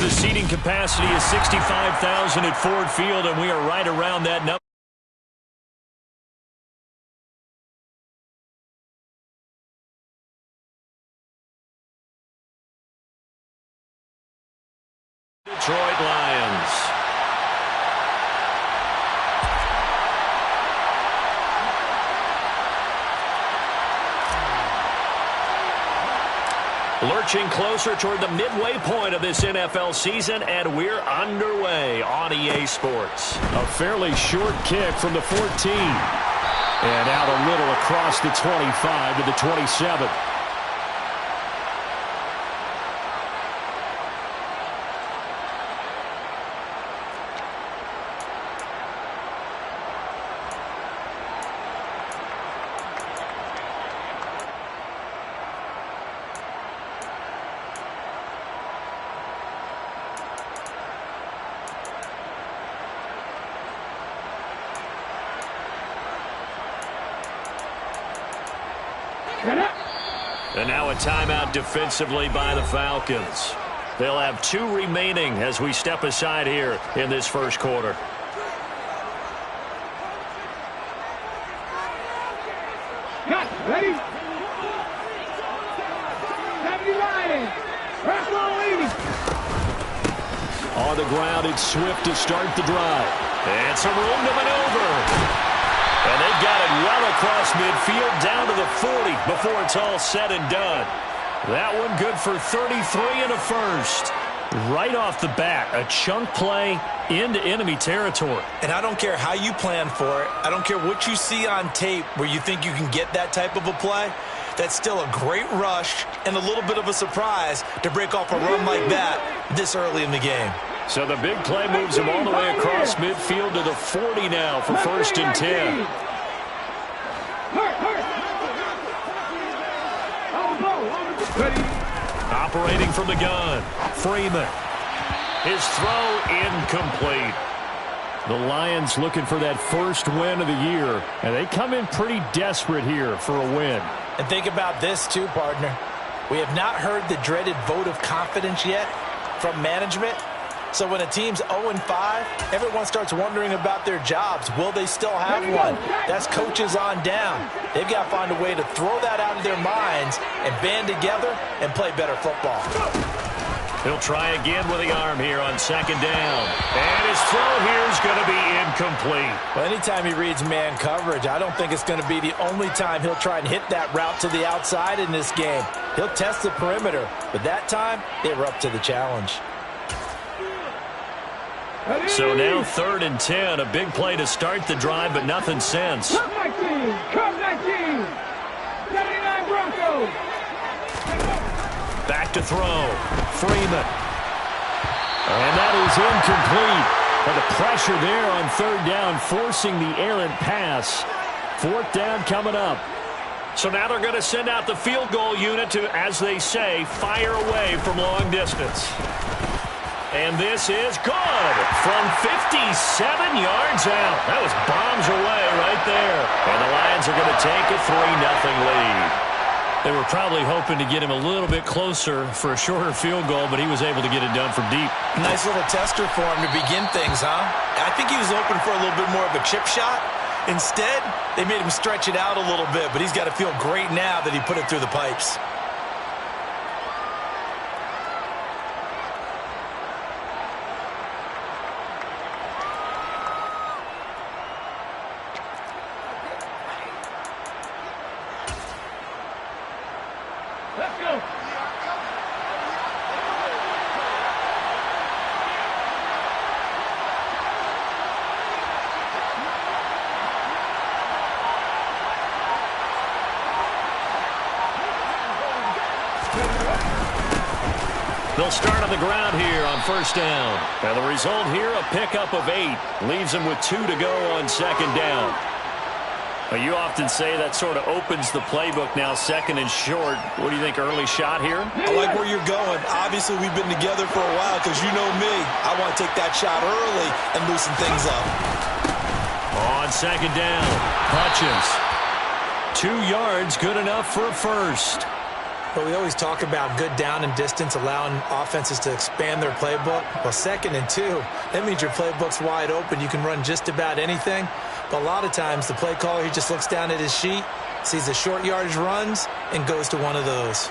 The seating capacity is 65,000 at Ford Field, and we are right around that number. Detroit Lions. Lurching closer toward the midway point of this NFL season, and we're underway on EA Sports. A fairly short kick from the 14. And out a little across the 25 to the 27. And now a timeout defensively by the Falcons. They'll have 2 remaining as we step aside here in this first quarter. Cut, ready? 70 Lions. Press on the ground, it's Swift to start the drive. And some room to maneuver. And they've got it well across midfield down to the 40 before it's all said and done. That one good for 33 and a first. Right off the bat, a chunk play into enemy territory. And I don't care how you plan for it. I don't care what you see on tape where you think you can get that type of a play. That's still a great rush and a little bit of a surprise to break off a run like that this early in the game. So the big play moves him all the way across midfield to the 40 now for 1st and 10. Operating from the gun, Freeman. His throw incomplete. The Lions looking for that first win of the year, and they come in pretty desperate here for a win. And think about this too, partner. We have not heard the dreaded vote of confidence yet from management. So when a team's 0-5, everyone starts wondering about their jobs. Will they still have one? That's coaches on down. They've got to find a way to throw that out of their minds and band together and play better football. He'll try again with the arm here on 2nd down. And his throw here is going to be incomplete. Well, anytime he reads man coverage, I don't think it's going to be the only time he'll try and hit that route to the outside in this game. He'll test the perimeter, but that time they were up to the challenge. So now 3rd and 10, a big play to start the drive, but nothing since. Come 19, come 19, 79 Broncos. Back to throw, Freeman. And that is incomplete. But the pressure there on 3rd down, forcing the errant pass. 4th down coming up. So now they're going to send out the field goal unit to, as they say, fire away from long distance. And this is good from 57 yards out. That was bombs away right there. And the Lions are going to take a 3-0 lead. They were probably hoping to get him a little bit closer for a shorter field goal, but he was able to get it done from deep. Nice little tester for him to begin things, huh? I think he was open for a little bit more of a chip shot. Instead, they made him stretch it out a little bit, but he's got to feel great now that he put it through the pipes. Let's go. They'll start on the ground here on 1st down. And the result here, a pickup of 8. Leaves them with 2 to go on 2nd down. Well, you often say that sort of opens the playbook now, 2nd and short. What do you think, early shot here? I like where you're going. Obviously, we've been together for a while because you know me. I want to take that shot early and loosen things up. On 2nd down, Hutchins. 2 yards, good enough for a first. But we always talk about good down and distance, allowing offenses to expand their playbook. Well, 2nd and 2, that means your playbook's wide open. You can run just about anything. But a lot of times, the play caller, he just looks down at his sheet, sees the short yardage runs, and goes to one of those.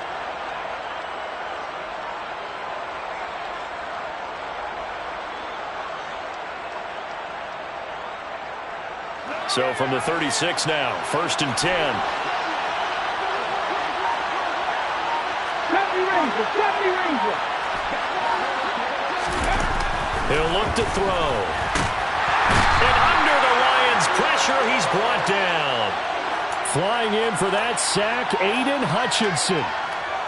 So from the 36 now, 1st and 10. He'll look to throw. And under the Lions' pressure, he's brought down. Flying in for that sack, Aiden Hutchinson.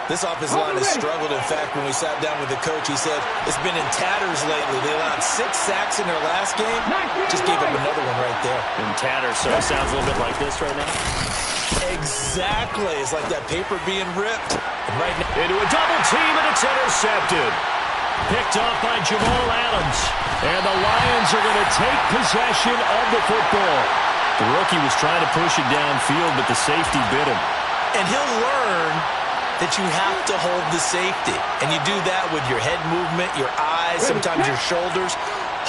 This offensive line has struggled. In fact, when we sat down with the coach, he said it's been in tatters lately. They allowed 6 sacks in their last game. Just gave up another one right there. In tatters, so it sounds a little bit like this right now. Exactly. It's like that paper being ripped. And right now, into a double team, and it's intercepted. Picked off by Jamal Adams. And the Lions are going to take possession of the football. The rookie was trying to push it downfield, but the safety bit him. And he'll learn that you have to hold the safety. And you do that with your head movement, your eyes, sometimes your shoulders.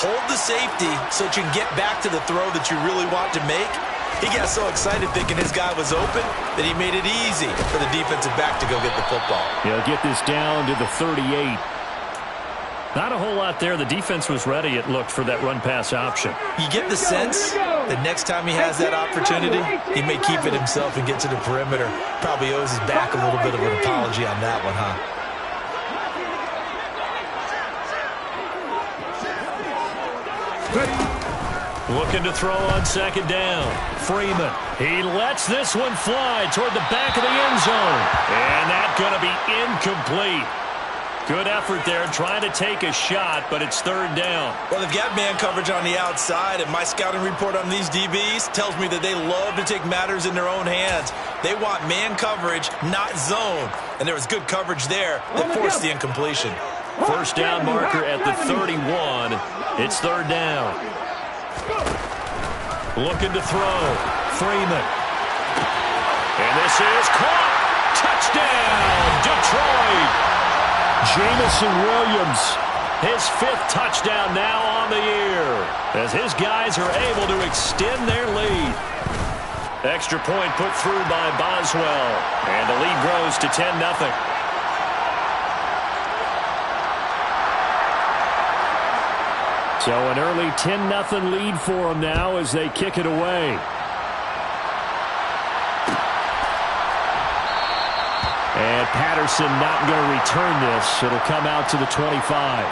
Hold the safety so that you can get back to the throw that you really want to make. He got so excited thinking his guy was open that he made it easy for the defensive back to go get the football. He'll get this down to the 38. Not a whole lot there. The defense was ready, it looked, for that run-pass option. You get the sense that next time he has that opportunity, he may keep it himself and get to the perimeter. Probably owes his back a little bit of an apology on that one, huh? Looking to throw on 2nd down. Freeman. He lets this one fly toward the back of the end zone. And that's going to be incomplete. Good effort there, trying to take a shot, but it's 3rd down. Well, they've got man coverage on the outside, and my scouting report on these DBs tells me that they love to take matters in their own hands. They want man coverage, not zone. And there was good coverage there that forced the incompletion. 1st down marker at the 31. It's 3rd down. Looking to throw. Freeman. And this is caught. Touchdown, Detroit. Jameson Williams, his 5th touchdown now on the year, as his guys are able to extend their lead. Extra point put through by Boswell, and the lead grows to 10-0. So an early 10-0 lead for them now as they kick it away. And Patterson not going to return this. It'll come out to the 25.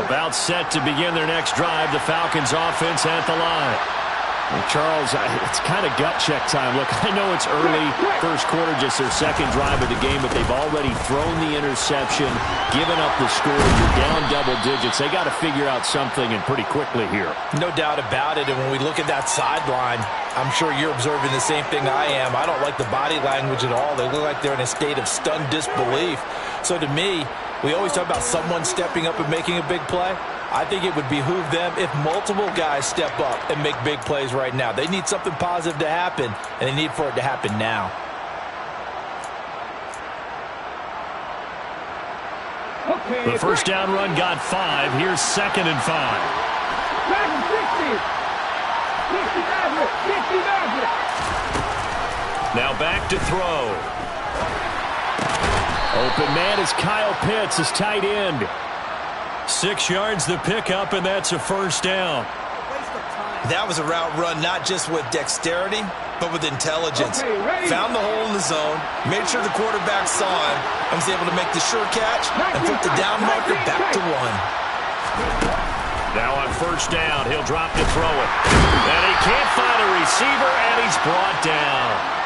About set to begin their next drive. The Falcons offense at the line. Well, Charles, it's kind of gut check time. Look, I know it's early, 1st quarter, just their 2nd drive of the game, but they've already thrown the interception, given up the score. You're down double digits. They got to figure out something, and pretty quickly here. No doubt about it, and when we look at that sideline, I'm sure you're observing the same thing I am. I don't like the body language at all. They look like they're in a state of stunned disbelief. So to me, we always talk about someone stepping up and making a big play. I think it would behoove them if multiple guys step up and make big plays right now. They need something positive to happen, and they need for it to happen now. The 1st down run got 5. Here's 2nd and 5. Now back to throw. Open man is Kyle Pitts, his tight end. 6 yards the pickup, and that's a 1st down. That was a route run not just with dexterity, but with intelligence. Found the hole in the zone, made sure the quarterback saw him, and was able to make the sure catch and flip the down marker back to 1. Now on 1st down, he'll drop to throw it. And he can't find a receiver, and he's brought down.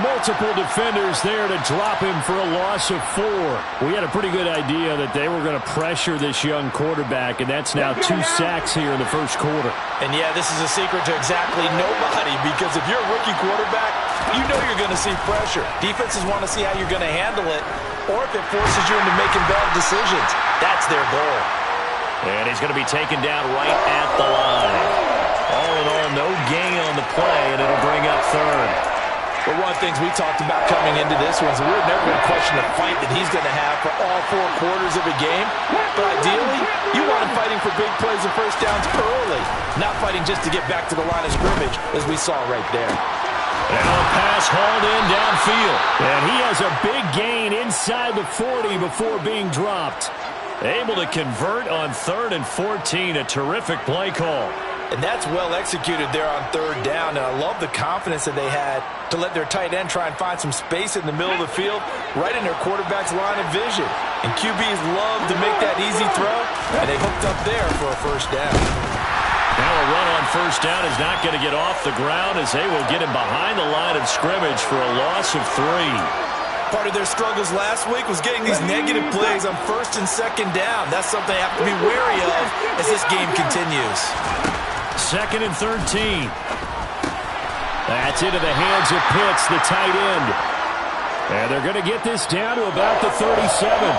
Multiple defenders there to drop him for a loss of 4. We had a pretty good idea that they were going to pressure this young quarterback, and that's now 2 sacks here in the 1st quarter. And yeah, this is a secret to exactly nobody, because if you're a rookie quarterback, you know you're going to see pressure. Defenses want to see how you're going to handle it, or if it forces you into making bad decisions. That's their goal. And he's going to be taken down right at the line. All in all, no gain on the play, and it'll bring up third. But one of the things we talked about coming into this one is we're never going to question the fight that he's going to have for all 4 quarters of a game. But ideally, you want him fighting for big plays and first downs early, not fighting just to get back to the line of scrimmage, as we saw right there. Now a pass hauled in downfield. And he has a big gain inside the 40 before being dropped. Able to convert on 3rd and 14. A terrific play call. And that's well executed there on 3rd down. And I love the confidence that they had to let their tight end try and find some space in the middle of the field, right in their quarterback's line of vision. And QBs love to make that easy throw, and they hooked up there for a first down. Now a run on first down is not going to get off the ground as they will get him behind the line of scrimmage for a loss of 3. Part of their struggles last week was getting these negative plays on 1st and 2nd down. That's something they have to be wary of as this game continues. 2nd and 13. That's into the hands of Pitts, the tight end. And they're going to get this down to about the 37.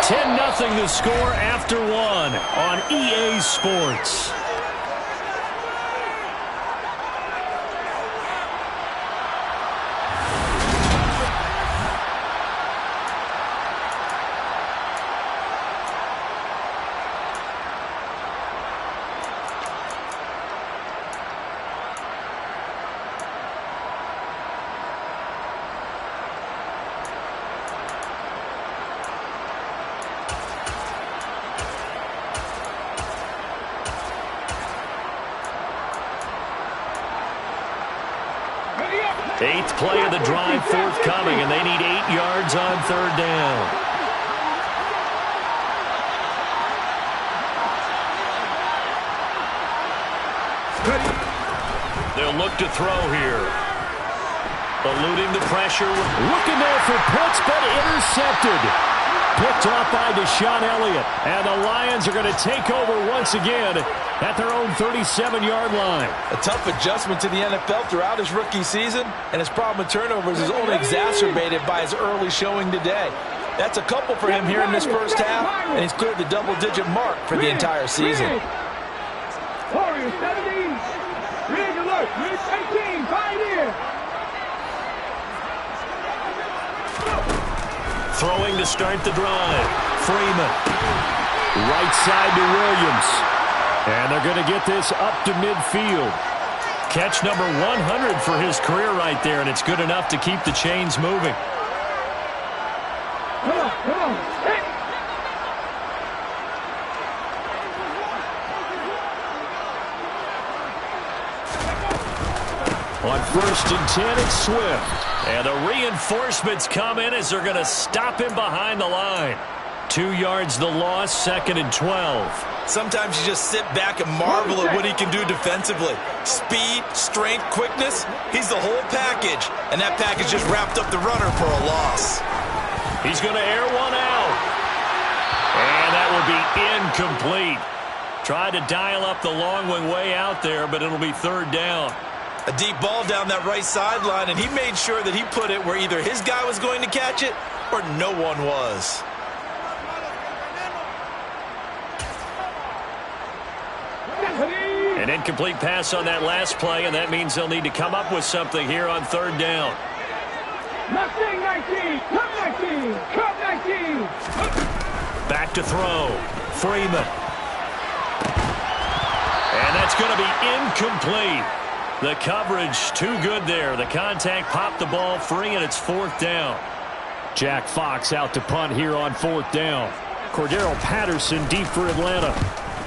10-0 the score after 1 on EA Sports. Eighth play of the drive forthcoming, and they need 8 yards on 3rd down. They'll look to throw here. Eluding the pressure. Looking there for Pitts, but intercepted. Picked off by Deshaun Elliott. And the Lions are going to take over once again at their own 37-yard line. A tough adjustment to the NFL throughout his rookie season, and his problem with turnovers is only exacerbated by his early showing today. That's a couple for him here in this first half, and he's cleared the double-digit mark for the entire season. Warriors 17. Red alert. Red 18. 5 here. Throwing to start the drive. Freeman. Right side to Williams. And they're going to get this up to midfield. Catch number 100 for his career right there, and it's good enough to keep the chains moving. Come on, come on. Hey. On 1st and 10, it's Swift. And the reinforcements come in as they're going to stop him behind the line. 2 yards the loss, 2nd and 12. Sometimes you just sit back and marvel at what he can do defensively. Speed, strength, quickness, he's the whole package. And that package just wrapped up the runner for a loss. He's going to air one out. And that will be incomplete. Tried to dial up the long one way out there, but it'll be 3rd down. A deep ball down that right sideline, and he made sure that he put it where either his guy was going to catch it or no one was. An incomplete pass on that last play, and that means they'll need to come up with something here on 3rd down. Mustang 19. Come 19. Come 19. Back to throw. Freeman. And that's going to be incomplete. The coverage too good there. The contact popped the ball free, and it's 4th down. Jack Fox out to punt here on 4th down. Cordero Patterson deep for Atlanta.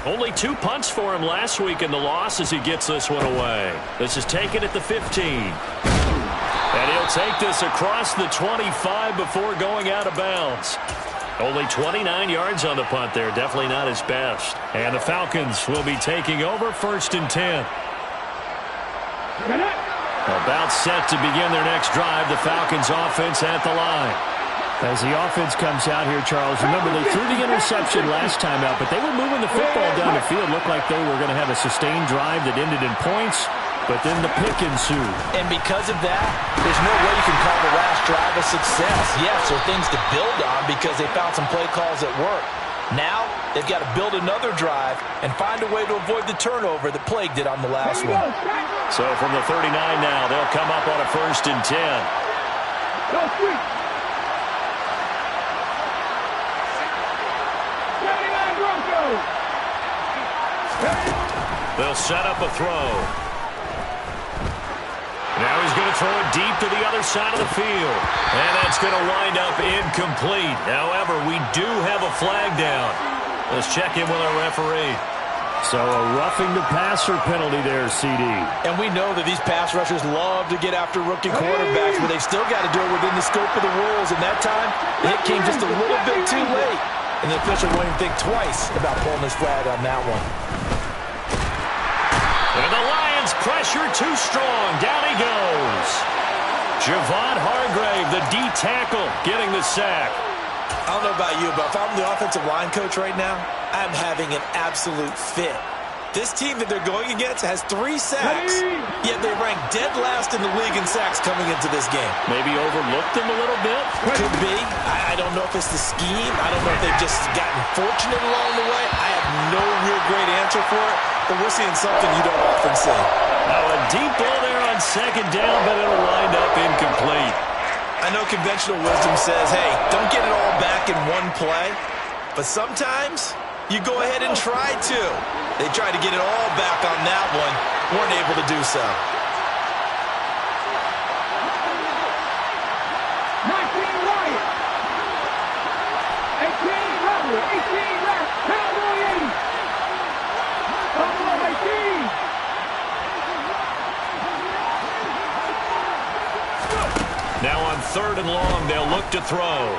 Only 2 punts for him last week in the loss as he gets this one away. This is taken at the 15. And he'll take this across the 25 before going out of bounds. Only 29 yards on the punt there. Definitely not his best. And the Falcons will be taking over 1st and 10. About set to begin their next drive. The Falcons offense at the line. As the offense comes out here, Charles, remember they threw the interception last time out, but they were moving the football down the field. Looked like they were going to have a sustained drive that ended in points. but then the pick ensued. And because of that, there's no way you can call the last drive a success. Yes, there are things to build on because they found some play calls that work. Now, they've got to build another drive and find a way to avoid the turnover that plagued it on the last one. So from the 39 now, they'll come up on a 1st and 10. Go sweep. 79 Broncos. They'll set up a throw. Now he's going to throw it deep to the other side of the field. And that's going to wind up incomplete. However, we do have a flag down. Let's check in with our referee. So a roughing the passer penalty there, CD. And we know that these pass rushers love to get after rookie quarterbacks, but they've still got to do it within the scope of the rules. And that time, the hit came just a little bit too late. And the official won't even think twice about pulling his flag on that one. And the Lions pressure too strong. Down he goes. Javon Hargrave, the D tackle, getting the sack. I don't know about you, but if I'm the offensive line coach right now, I'm having an absolute fit. This team that they're going against has 3 sacks, yet they rank dead last in the league in sacks coming into this game. Maybe overlooked them a little bit? Could be. I don't know if it's the scheme. I don't know if they've just gotten fortunate along the way. I have no real great answer for it, but we're seeing something you don't often see. Now a deep ball there on 2nd down, but it'll wind up incomplete. I know conventional wisdom says, hey, don't get it all back in one play, but sometimes you go ahead and try to. They tried to get it all back on that one, weren't able to do so. 19 Wyatt. 18 Robert. 18 left. Cowboy 80. Buffalo 18. Now on 3rd and long, they'll look to throw.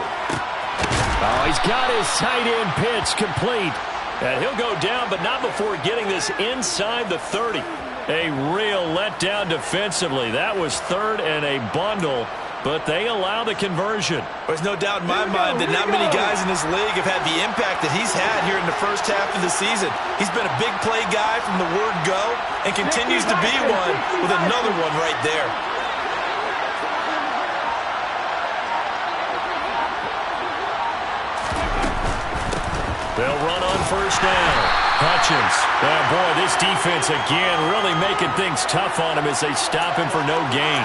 Oh, he's got his tight end pitch complete. And he'll go down, but not before getting this inside the 30. A real letdown defensively. That was 3rd and a bundle, but they allow the conversion. There's no doubt in my mind that not many guys in this league have had the impact that he's had here in the first half of the season. He's been a big play guy from the word go and continues to be one with another one right there. They'll run on 1st down. Hutchins. Oh, boy, this defense again really making things tough on him as they stop him for no gain.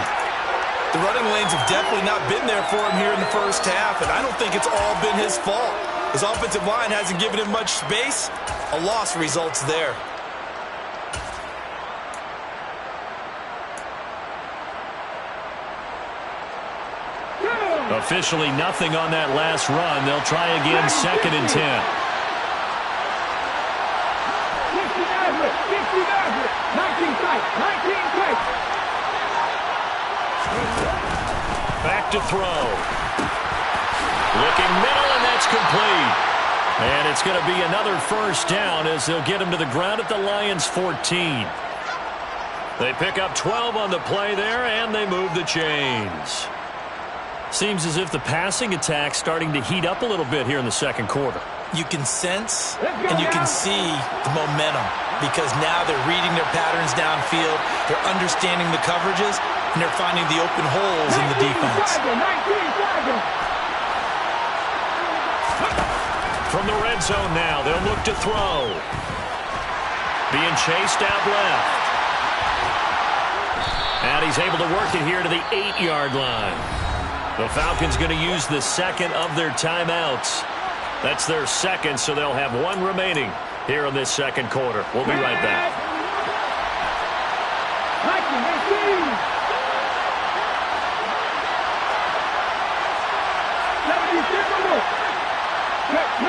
The running lanes have definitely not been there for him here in the first half, and I don't think it's all been his fault. His offensive line hasn't given him much space. A loss results there. Officially nothing on that last run. They'll try again 2nd and 10. 19 tight. 19 tight. Back to throw. Looking middle, and that's complete. And it's going to be another 1st down as they'll get him to the ground at the Lions' 14. They pick up 12 on the play there, and they move the chains. Seems as if the passing attack's starting to heat up a little bit here in the 2nd quarter. You can sense and you can see the momentum because now they're reading their patterns downfield, they're understanding the coverages, and they're finding the open holes in the defense. From the red zone now, they'll look to throw. Being chased out left. And he's able to work it here to the 8-yard line. The Falcons going to use the 2nd of their timeouts. That's their 2nd, so they'll have 1 remaining here in this 2nd quarter. We'll be right back.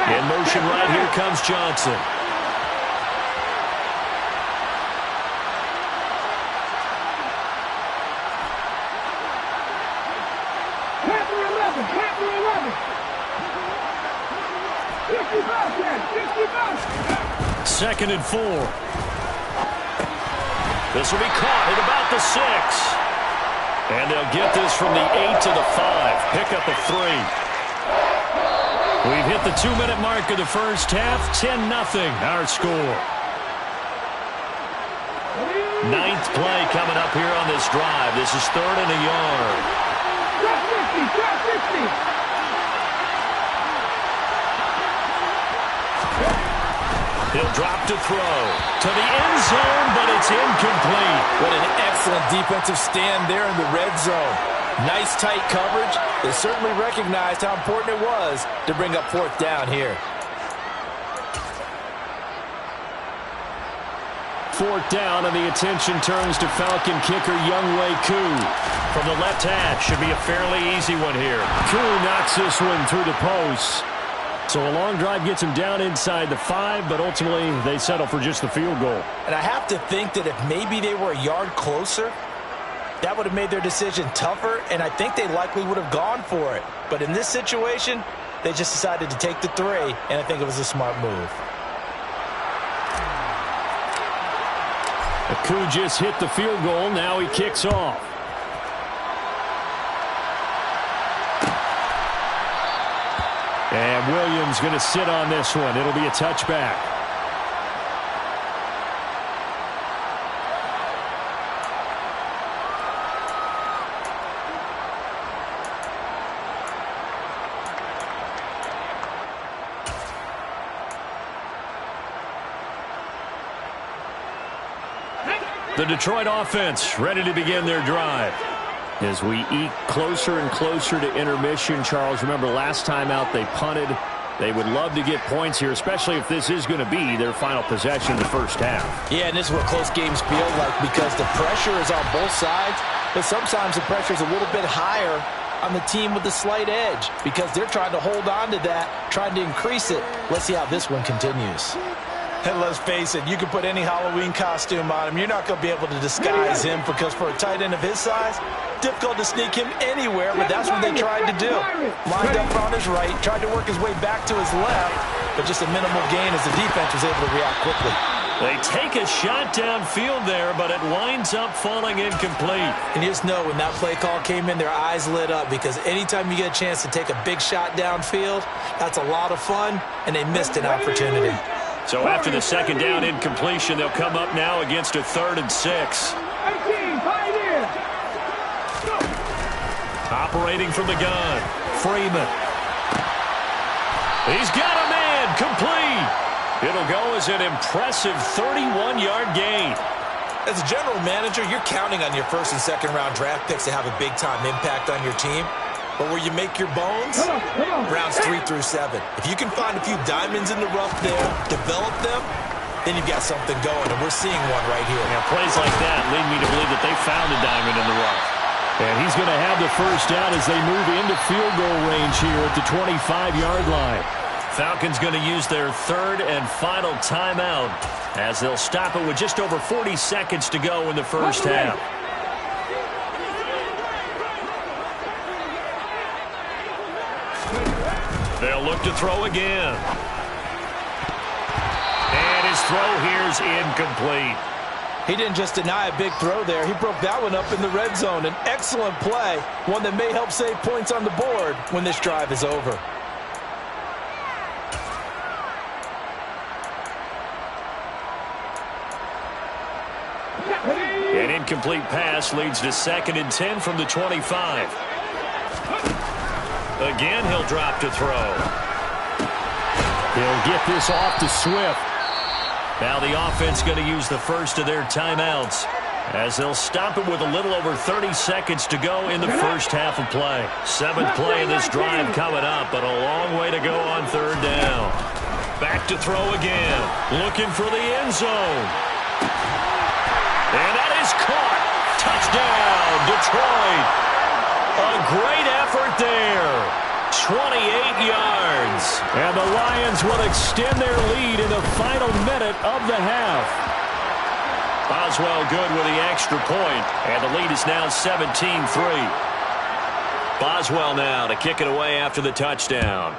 In motion right here comes Johnson. Second and 4. This will be caught at about the 6. And they'll get this from the 8 to the 5. Pickup of 3. We've hit the 2-minute mark of the first half. 10-0 our score. Ninth play coming up here on this drive. This is 3rd and a yard. Drop 50, drop 50. He'll drop to throw to the end zone, but it's incomplete. What an excellent defensive stand there in the red zone. Nice tight coverage. They certainly recognized how important it was to bring up 4th down here. 4th down, and the attention turns to Falcon kicker Younghoe Koo. From the left hash, should be a fairly easy one here. Koo knocks this one through the post. So a long drive gets him down inside the 5, but ultimately they settle for just the field goal. And I have to think that if maybe they were a yard closer, that would have made their decision tougher, and I think they likely would have gone for it. But in this situation, they just decided to take the 3, and I think it was a smart move. Koo just hit the field goal. Now he kicks off. And Williams going to sit on this one. It'll be a touchback. The Detroit offense ready to begin their drive. As we eke closer and closer to intermission, Charles, remember last time out they punted. They would love to get points here, especially if this is going to be their final possession of the first half. Yeah, and this is what close games feel like because the pressure is on both sides, but sometimes the pressure is a little bit higher on the team with the slight edge because they're trying to hold on to that, trying to increase it. Let's see how this one continues. And let's face it, you can put any Halloween costume on him. You're not going to be able to disguise him because for a tight end of his size, difficult to sneak him anywhere, but that's what they tried to do. Lined up on his right, tried to work his way back to his left, but just a minimal gain as the defense was able to react quickly. They take a shot downfield there, but it winds up falling incomplete. And you just know when that play call came in, their eyes lit up because anytime you get a chance to take a big shot downfield, that's a lot of fun, and they missed an opportunity. So after the second down incompletion, they'll come up now against a 3rd and 6. 18, Pioneer. Operating from the gun, Freeman. He's got a man, complete. It'll go as an impressive 31-yard gain. As a general manager, you're counting on your first and second round draft picks to have a big-time impact on your team. But where you make your bones, rounds 3 through 7. If you can find a few diamonds in the rough there, develop them, then you've got something going, and we're seeing one right here. Now, plays like that lead me to believe that they found a diamond in the rough. And he's going to have the first down as they move into field goal range here at the 25-yard line. Falcons going to use their 3rd and final timeout as they'll stop it with just over 40 seconds to go in the first half. They'll look to throw again. And his throw here's incomplete. He didn't just deny a big throw there. He broke that one up in the red zone. An excellent play, one that may help save points on the board when this drive is over. An incomplete pass leads to 2nd and 10 from the 25. Again, he'll drop to throw. He'll get this off to Swift. Now the offense going to use the first of their timeouts as they'll stop it with a little over 30 seconds to go in the first half of play. 7th play of this drive coming up, but a long way to go on 3rd down. Back to throw again. Looking for the end zone. And that is caught. Touchdown, Detroit. A great effort there. 28 yards. And the Lions will extend their lead in the final minute of the half. Boswell good with the extra point, and the lead is now 17-3. Boswell now to kick it away after the touchdown.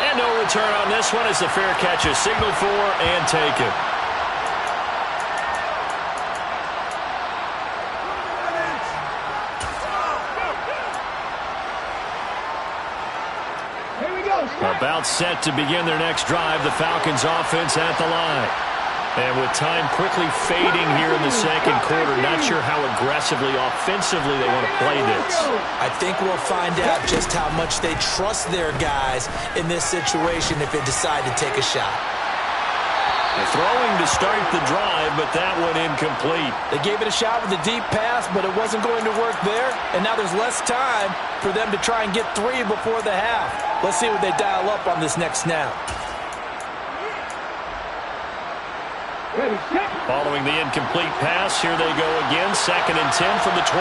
And no return on this one as the fair catch is signaled for and taken. Here we go. About set to begin their next drive, the Falcons offense at the line. And with time quickly fading here in the second quarter, not sure how aggressively, offensively they want to play this. I think we'll find out just how much they trust their guys in this situation if they decide to take a shot. Throwing to start the drive, but that one incomplete. They gave it a shot with a deep pass, but it wasn't going to work there. And now there's less time for them to try and get 3 before the half. Let's see what they dial up on this next snap. Following the incomplete pass, here they go again. 2nd and 10 from the 25.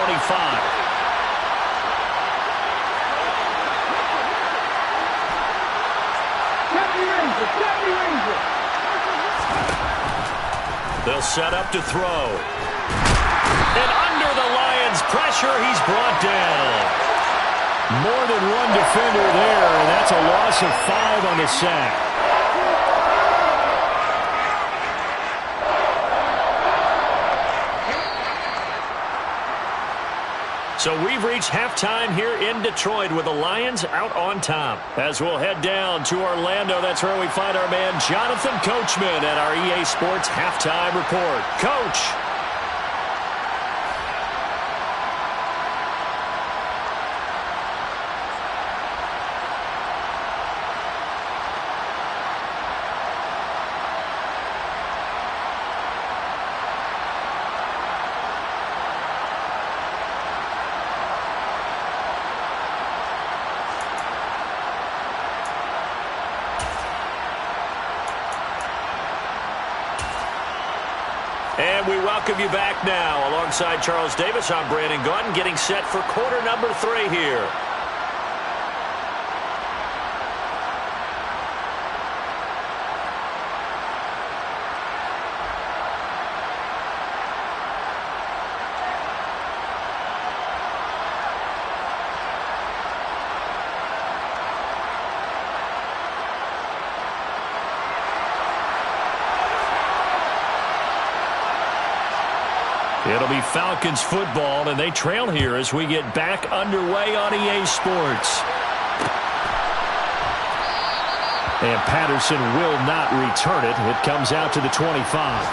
They'll set up to throw. And under the Lions' pressure, he's brought down. More than one defender there, and that's a loss of 5 on the sack. So we've reached halftime here in Detroit with the Lions out on top. As we'll head down to Orlando, that's where we find our man Jonathan Coachman at our EA Sports Halftime Report. Coach. And we welcome you back now. Alongside Charles Davis, I'm Brandon Gaudin, getting set for quarter number 3 here. It'll be Falcons football, and they trail here as we get back underway on EA Sports. And Patterson will not return it. It comes out to the 25.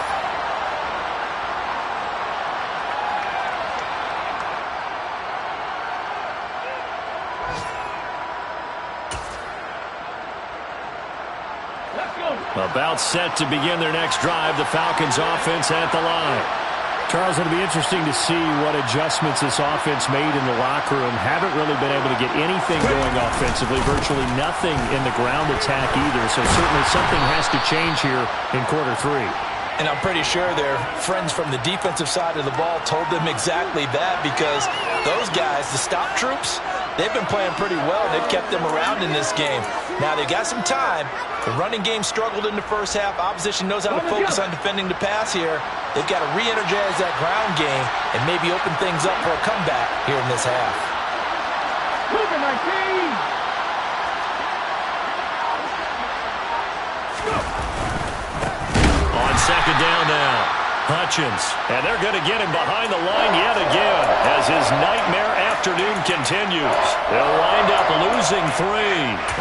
About set to begin their next drive, the Falcons offense at the line. Charles, it'll be interesting to see what adjustments this offense made in the locker room. Haven't really been able to get anything going offensively, virtually nothing in the ground attack either. So certainly something has to change here in quarter 3. And I'm pretty sure their friends from the defensive side of the ball told them exactly that, because those guys, the stop troops, they've been playing pretty well. They've kept them around in this game. Now they've got some time. The running game struggled in the first half. Opposition knows how to focus on defending the pass here. They've got to re-energize that ground game and maybe open things up for a comeback here in this half. On 2nd down now, Hutchins. And they're going to get him behind the line yet again as his nightmare afternoon continues. They'll wind up losing 3.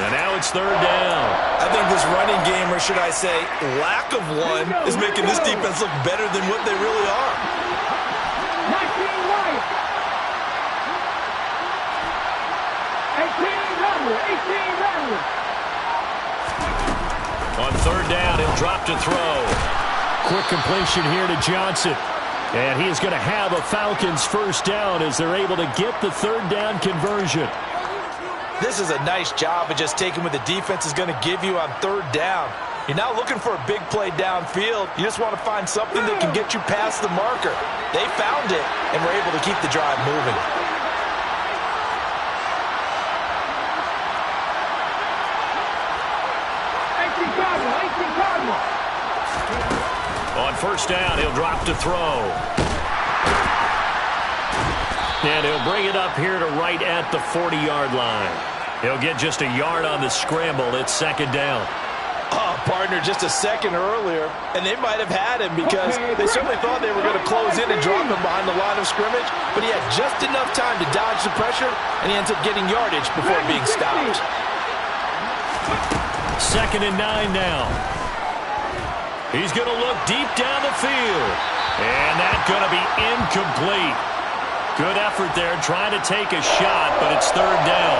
And now it's 3rd down. I think this running game, or should I say lack of one, is making this defense look better than what they really are. On 3rd down, he'll drop to throw. Quick completion here to Johnson. And he is going to have a Falcons first down as they're able to get the 3rd down conversion. This is a nice job of just taking what the defense is going to give you on 3rd down. You're not looking for a big play downfield. You just want to find something that can get you past the marker. They found it and were able to keep the drive moving. On 1st down, he'll drop to throw. And he'll bring it up here to right at the 40-yard line. He'll get just a yard on the scramble. It's 2nd down. Oh, partner, just a second earlier, and they might have had him because they certainly thought they were going to close in and drop him behind the line of scrimmage, but he had just enough time to dodge the pressure, and he ends up getting yardage before being stopped. 2nd and 9 now. He's going to look deep down the field. And that's going to be incomplete. Good effort there trying to take a shot, but it's 3rd down.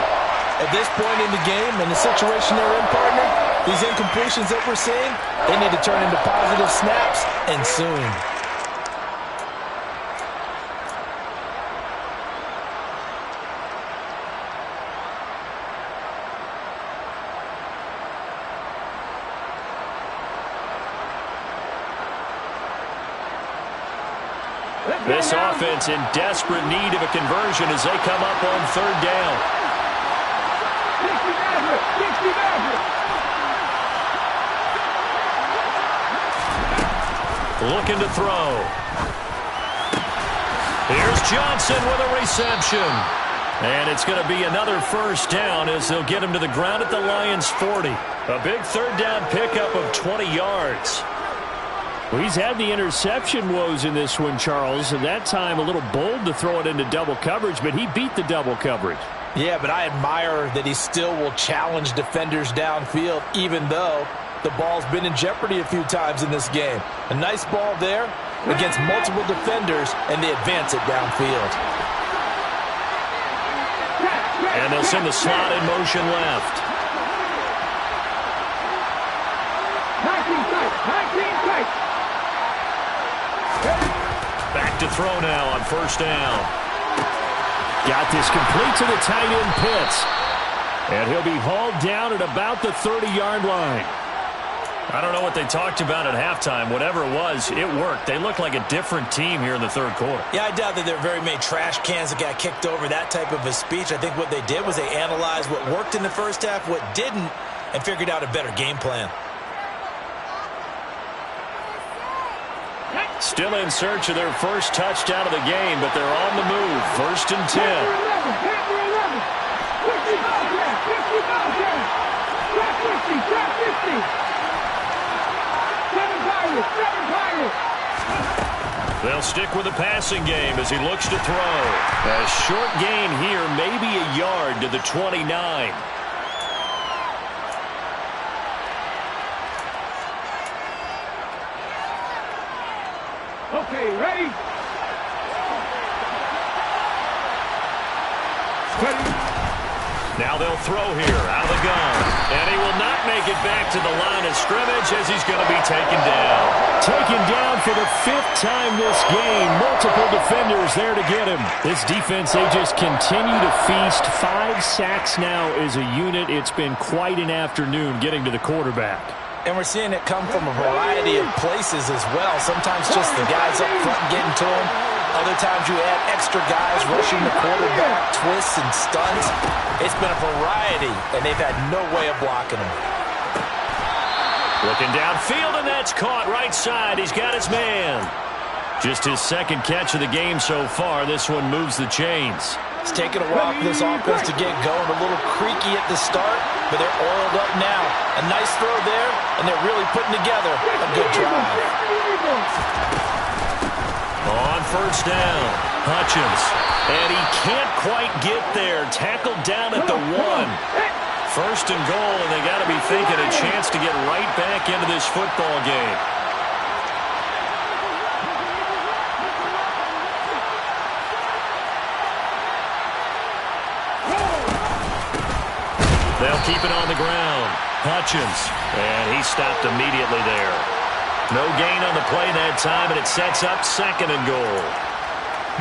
At this point in the game, in the situation they're in, partner, these incompletions that we're seeing, they need to turn into positive snaps, and soon. This offense in desperate need of a conversion as they come up on 3rd down. Looking to throw. Here's Johnson with a reception. And it's going to be another 1st down as they'll get him to the ground at the Lions' 40. A big 3rd down pickup of 20 yards. Well, he's had the interception woes in this one, Charles, and that time a little bold to throw it into double coverage, but he beat the double coverage. Yeah, but I admire that he still will challenge defenders downfield, even though the ball's been in jeopardy a few times in this game. A nice ball there against multiple defenders, and they advance it downfield. And they'll send the slot in motion left. 19 tight. Back to throw now on 1st down. Got this complete to the tight end Pitts. And he'll be hauled down at about the 30-yard line. I don't know what they talked about at halftime. Whatever it was, it worked. They look like a different team here in the 3rd quarter. Yeah, I doubt that there are very many trash cans that got kicked over, that type of a speech. I think what they did was they analyzed what worked in the 1st half, what didn't, and figured out a better game plan. Still in search of their 1st touchdown of the game, but they're on the move. 1st and 10. They'll stick with the passing game as he looks to throw. A short gain here, maybe a yard to the 29. Okay, ready? Now they'll throw here out of the gun. And he will not make it back to the line of scrimmage as he's going to be taken down. Taken down for the 5th time this game. Multiple defenders there to get him. This defense, they just continue to feast. 5 sacks now as a unit. It's been quite an afternoon getting to the quarterback. And we're seeing it come from a variety of places as well. Sometimes just the guys up front getting to him. Other times you add extra guys rushing the quarterback, twists and stunts. It's been a variety, and they've had no way of blocking him. Looking downfield, and that's caught right side. He's got his man. Just his 2nd catch of the game so far. This one moves the chains. It's taken a while for this offense to get going. A little creaky at the start, but they're oiled up now. A nice throw there, and they're really putting together a good drive. On 1st down, Hutchins. And he can't quite get there. Tackled down at the 1. 1st and goal, and they got to be thinking a chance to get right back into this football game. They'll keep it on the ground. Hutchins. And he stopped immediately there. No gain on the play that time, and it sets up 2nd and goal.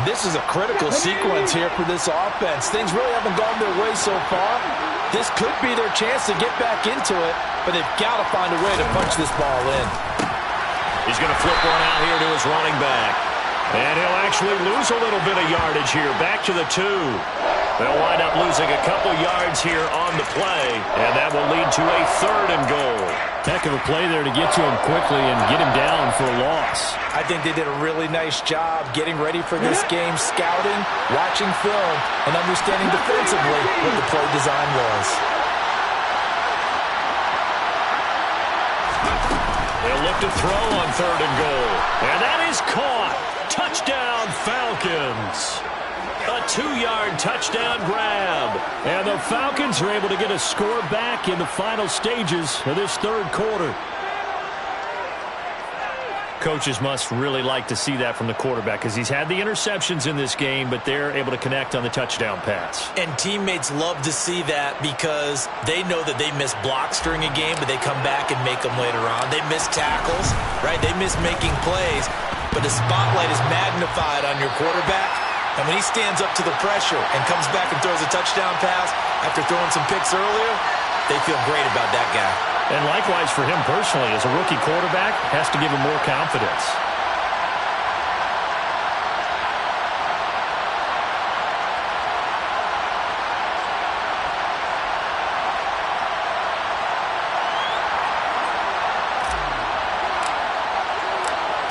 This is a critical sequence here for this offense. Things really haven't gone their way so far. This could be their chance to get back into it, but they've got to find a way to punch this ball in. He's going to flip one out here to his running back. And he'll actually lose a little bit of yardage here. Back to the 2. They'll wind up losing a couple yards here on the play, and that will lead to a 3rd and goal. Heck of a play there to get to him quickly and get him down for a loss. I think they did a really nice job getting ready for this game, scouting, watching film, and understanding defensively what the play design was. They'll look to throw on 3rd and goal, and that is caught. Touchdown, Falcons. A 2-yard touchdown grab. And the Falcons are able to get a score back in the final stages of this third quarter. Coaches must really like to see that from the quarterback because he's had the interceptions in this game, but they're able to connect on the touchdown pass. And teammates love to see that because they know that they miss blocks during a game, but they come back and make them later on. They miss tackles, right? They miss making plays, but the spotlight is magnified on your quarterback. And when he stands up to the pressure and comes back and throws a touchdown pass after throwing some picks earlier, they feel great about that guy. And likewise for him personally, as a rookie quarterback, has to give him more confidence.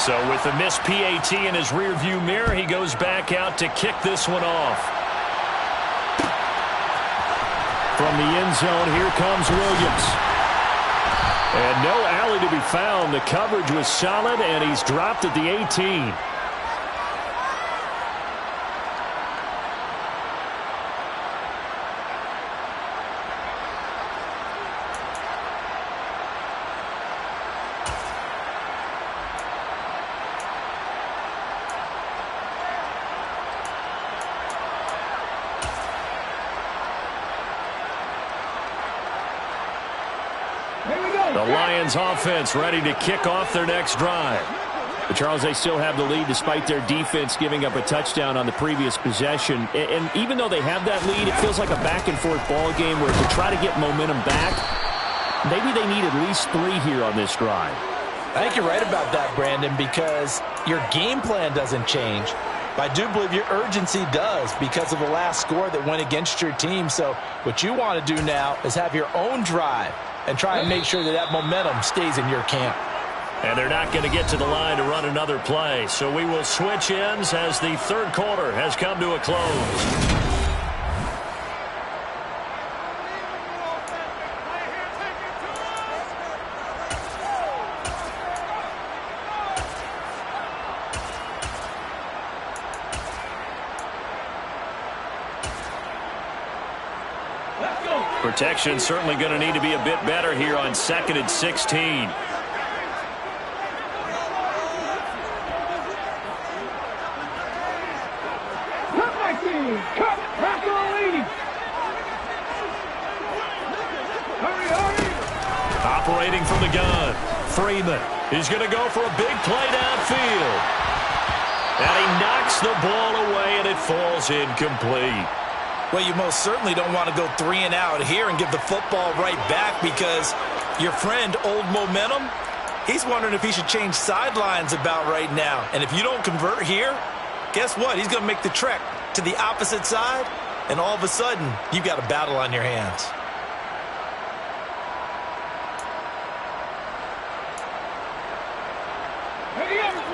So with the missed PAT in his rearview mirror, he goes back out to kick this one off. From the end zone, here comes Williams. And no alley to be found. The coverage was solid, and he's dropped at the 18. The Lions offense ready to kick off their next drive. But Charles, they still have the lead despite their defense giving up a touchdown on the previous possession. And even though they have that lead, it feels like a back-and-forth ball game where to try to get momentum back, maybe they need at least 3 here on this drive. I think you're right about that, Brandon, because your game plan doesn't change. But I do believe your urgency does because of the last score that went against your team. So what you want to do now is have your own drive and try and make sure that that momentum stays in your camp. And they're not going to get to the line to run another play. So we will switch ends as the third quarter has come to a close. Protection certainly going to need to be a bit better here on 2nd and 16. Operating from the gun, Freeman. He's going to go for a big play downfield. And he knocks the ball away, and it falls incomplete. Well, you most certainly don't want to go 3 and out here and give the football right back because your friend, Old Momentum, he's wondering if he should change sidelines about right now. And if you don't convert here, guess what? He's going to make the trek to the opposite side, and all of a sudden, you've got a battle on your hands.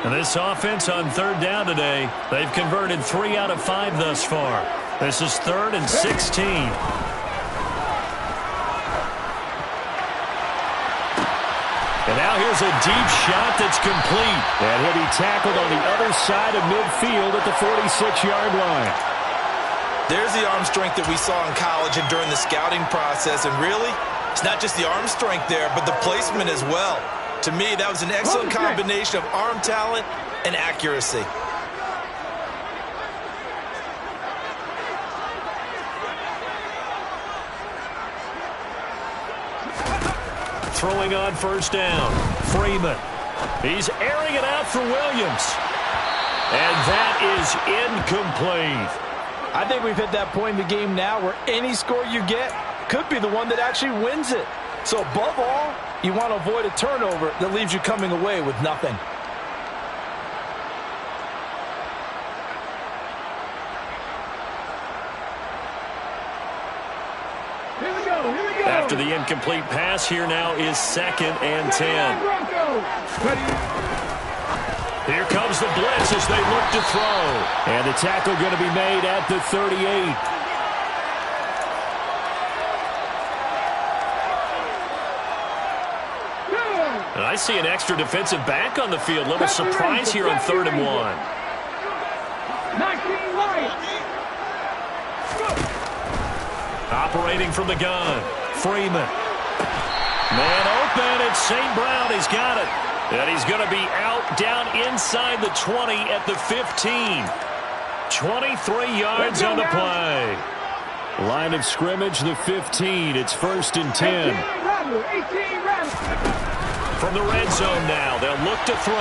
And this offense on 3rd down today, they've converted 3 out of 5 thus far. This is 3rd and 16. And now here's a deep shot that's complete. And he'll be tackled on the other side of midfield at the 46-yard line. There's the arm strength that we saw in college and during the scouting process. And really, it's not just the arm strength there, but the placement as well. To me, that was an excellent combination of arm talent and accuracy. Throwing on 1st down, Freeman. He's airing it out for Williams. And that is incomplete. I think we've hit that point in the game now where any score you get could be the one that actually wins it. So above all, you want to avoid a turnover that leaves you coming away with nothing. After the incomplete pass, here now is 2nd and 10. Here comes the blitz as they look to throw. And the tackle going to be made at the 38. And I see an extra defensive back on the field. Little surprise here on 3rd and 1. Operating from the gun, Freeman. Man open, it's St. Brown. He's got it. And he's going to be out down inside the 20 at the 15. 23 yards on the play. Line of scrimmage, the 15. It's 1st and 10. From the red zone now, they'll look to throw.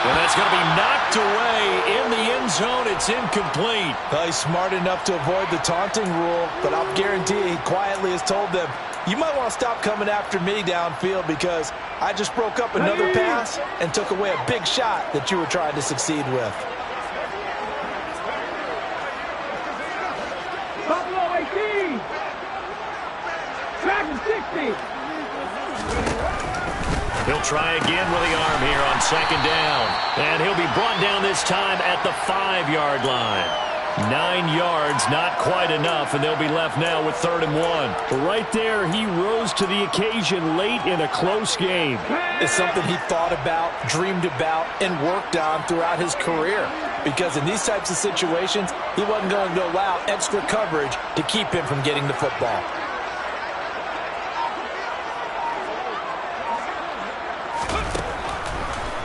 And that's going to be knocked away in the end zone. It's incomplete. Well, he's smart enough to avoid the taunting rule, but I'll guarantee he quietly has told them, you might want to stop coming after me downfield because I just broke up another pass and took away a big shot that you were trying to succeed with. Buffalo 18. Track 60. He'll try again with the arm here on 2nd down. And he'll be brought down this time at the 5-yard line. 9 yards, not quite enough, and they'll be left now with 3rd and 1. Right there, he rose to the occasion late in a close game. It's something he thought about, dreamed about, and worked on throughout his career. Because in these types of situations, he wasn't going to allow extra coverage to keep him from getting the football.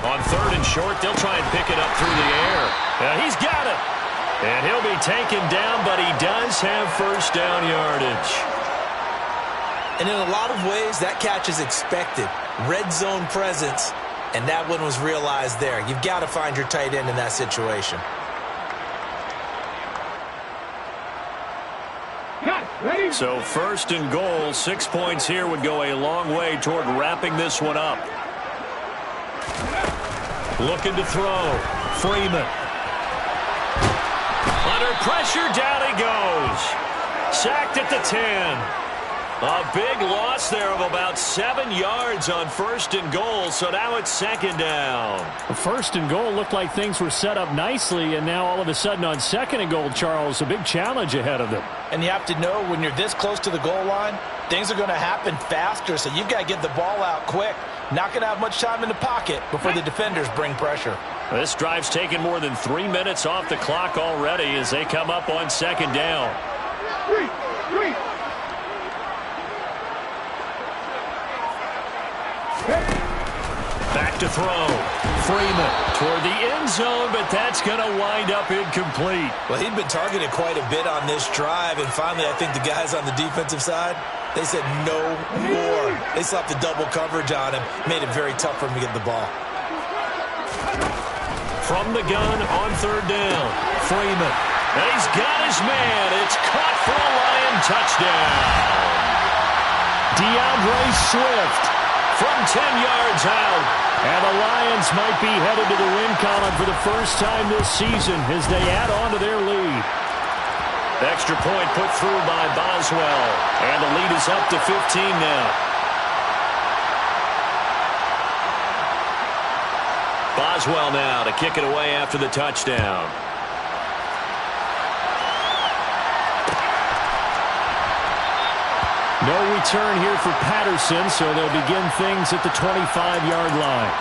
On 3rd and short, they'll try and pick it up through the air. He's got it. And he'll be taken down, but he does have 1st down yardage. And in a lot of ways, that catch is expected. Red zone presence, and that one was realized there. You've got to find your tight end in that situation. So 1st and goal, 6 points here would go a long way toward wrapping this one up. Looking to throw. Freeman. Under pressure, down he goes. Sacked at the 10. A big loss there of about 7 yards on 1st and goal, so now it's 2nd down. 1st and goal looked like things were set up nicely, and now all of a sudden on 2nd and goal, Charles, a big challenge ahead of them. And you have to know when you're this close to the goal line, things are going to happen faster, so you've got to get the ball out quick. Not going to have much time in the pocket before the defenders bring pressure. This drive's taken more than 3 minutes off the clock already as they come up on 2nd down. Three. Back to throw. Freeman toward the end zone, but that's going to wind up incomplete. Well, he'd been targeted quite a bit on this drive, and finally I think the guys on the defensive side, they said no more. They slapped the double coverage on him, made it very tough for him to get the ball. From the gun on 3rd down, Freeman. And he's got his man. It's caught for a Lion touchdown. DeAndre Swift from 10 yards out. And the Lions might be headed to the win column for the first time this season as they add on to their lead. Extra point put through by Boswell. And the lead is up to 15 now. Boswell now to kick it away after the touchdown. No return here for Patterson, so they'll begin things at the 25-yard line.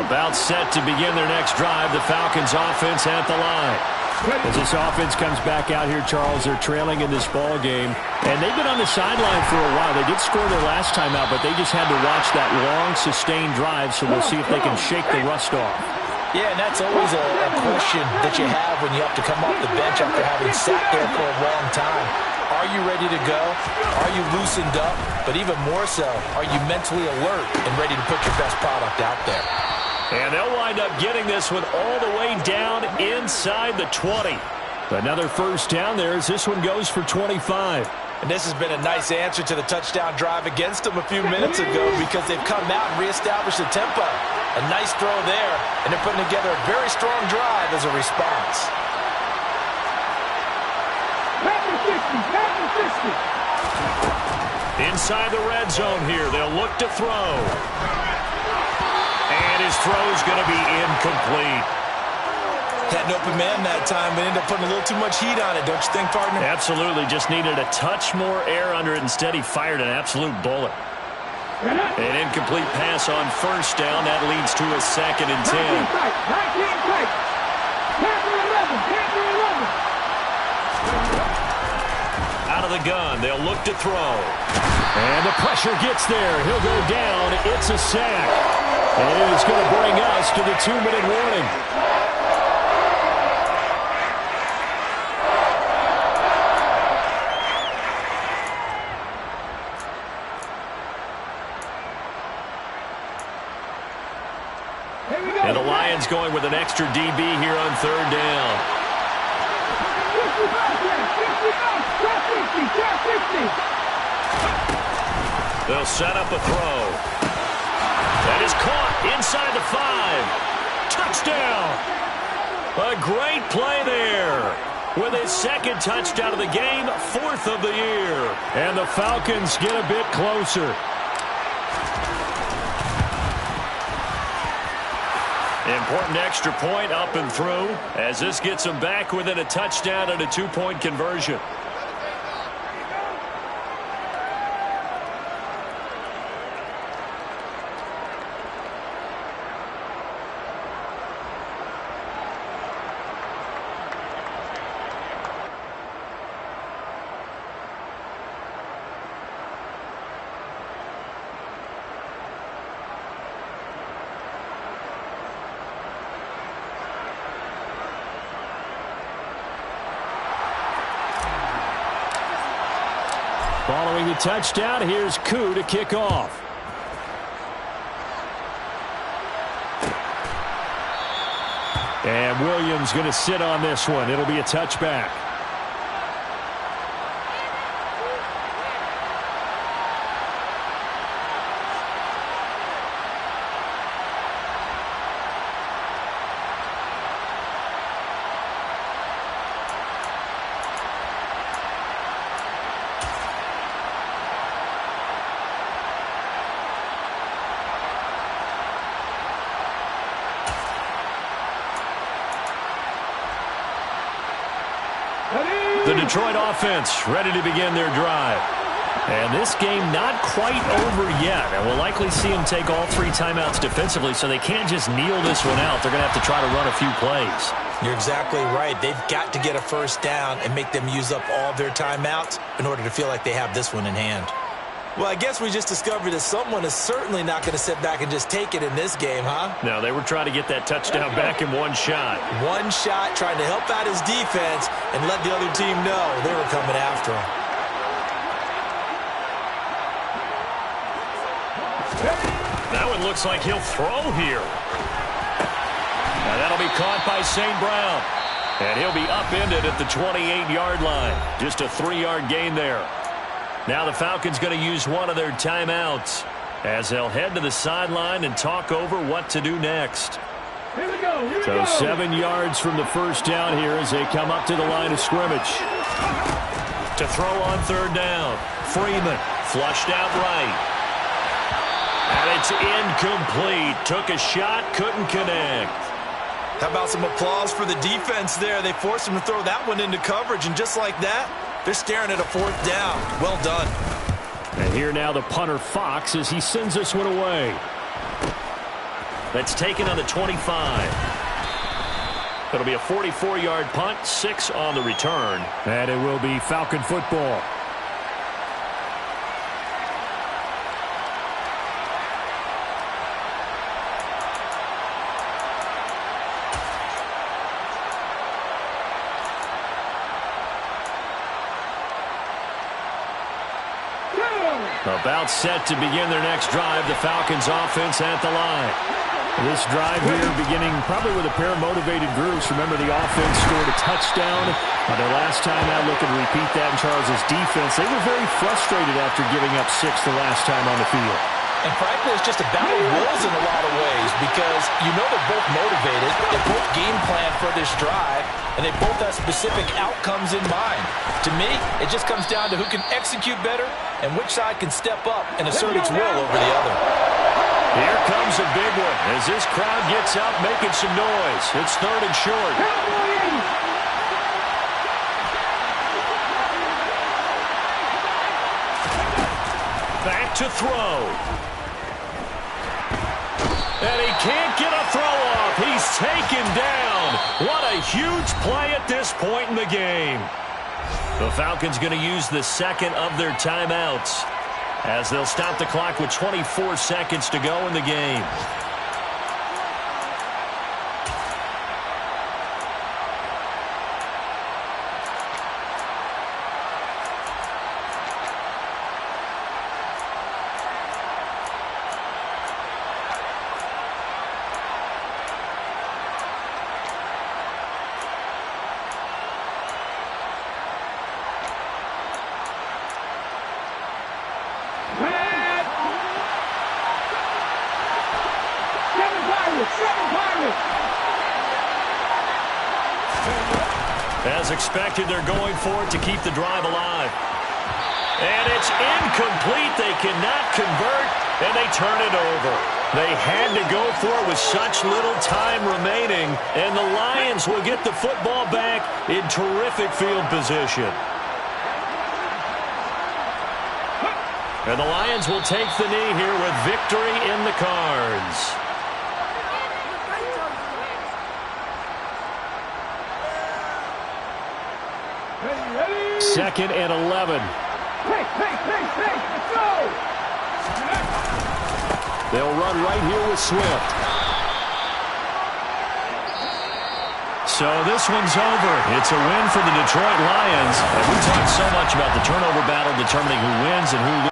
About set to begin their next drive, the Falcons offense at the line. As this offense comes back out here, Charles, they're trailing in this ball game. And they've been on the sideline for a while. They did score their last time out, but they just had to watch that long, sustained drive, so we'll see if they can shake the rust off. Yeah, and that's always a question that you have when you have to come off the bench after having sat there for a long time. Are you ready to go? Are you loosened up? But even more so, are you mentally alert and ready to put your best product out there? And they'll wind up getting this one all the way down inside the 20. Another 1st down there as this one goes for 25. And this has been a nice answer to the touchdown drive against them a few minutes ago because they've come out and reestablished the tempo. A nice throw there, and they're putting together a very strong drive as a response. Inside the red zone here, they'll look to throw. And his throw is going to be incomplete. Had an open man that time, but ended up putting a little too much heat on it, don't you think, partner? Absolutely. Just needed a touch more air under it. Instead, he fired an absolute bullet. An incomplete pass on first down. That leads to a 2nd and 10. 19 tight. Out of the gun. They'll look to throw. And the pressure gets there. He'll go down. It's a sack. And it is going to bring us to the 2-minute warning. And the Lions going with an extra DB here on 3rd down. They'll set up a throw. That is caught inside the 5. Touchdown. A great play there. With his 2nd touchdown of the game, 4th of the year. And the Falcons get a bit closer. Important extra point up and through as this gets them back within a touchdown and a 2-point conversion. Following the touchdown, here's Koo to kick off. And Williams going to sit on this one. It'll be a touchback. The Detroit offense ready to begin their drive. And this game not quite over yet. And we'll likely see them take all 3 timeouts defensively, so they can't just kneel this one out. They're going to have to try to run a few plays. You're exactly right. They've got to get a first down and make them use up all their timeouts in order to feel like they have this one in hand. Well, I guess we just discovered that someone is certainly not going to sit back and just take it in this game, huh? No, they were trying to get that touchdown back in one shot. One shot, trying to help out his defense and let the other team know they were coming after him. That one looks like he'll throw here. Now that'll be caught by St. Brown. And he'll be upended at the 28-yard line. Just a 3-yard gain there. Now the Falcons going to use one of their timeouts as they'll head to the sideline and talk over what to do next. Here we go. So 7 yards from the first down here as they come up to the line of scrimmage. To throw on 3rd down. Freeman flushed out right. And it's incomplete. Took a shot, couldn't connect. How about some applause for the defense there? They forced him to throw that one into coverage, and just like that, they're staring at a 4th down. Well done. And here now the punter Fox as he sends this one away. That's taken on the 25. It'll be a 44-yard punt, 6 on the return. And it will be Falcon football. About set to begin their next drive, the Falcons offense at the line. This drive here beginning probably with a pair of motivated groups. Remember, the offense scored a touchdown on their last time out. Looking to repeat that in Charles' defense. They were very frustrated after giving up 6 the last time on the field. And frankly, it's just a battle of wills in a lot of ways because you know they're both motivated. They both game plan for this drive, and they both have specific outcomes in mind. To me, it just comes down to who can execute better and which side can step up and assert its will over the other. Here comes a big one as this crowd gets up making some noise. It's 3rd and short. Back to throw. And he can't get a throw off. He's taken down. What a huge play at this point in the game. The Falcons going to use the second of their timeouts as they'll stop the clock with 24 seconds to go in the game. As expected, they're going for it to keep the drive alive. And it's incomplete. They cannot convert, and they turn it over. They had to go for it with such little time remaining, and the Lions will get the football back in terrific field position. And the Lions will take the knee here with victory in the cards. Second and 11. Let's go! They'll run right here with Swift. So this one's over. It's a win for the Detroit Lions. And we talked so much about the turnover battle determining who wins and who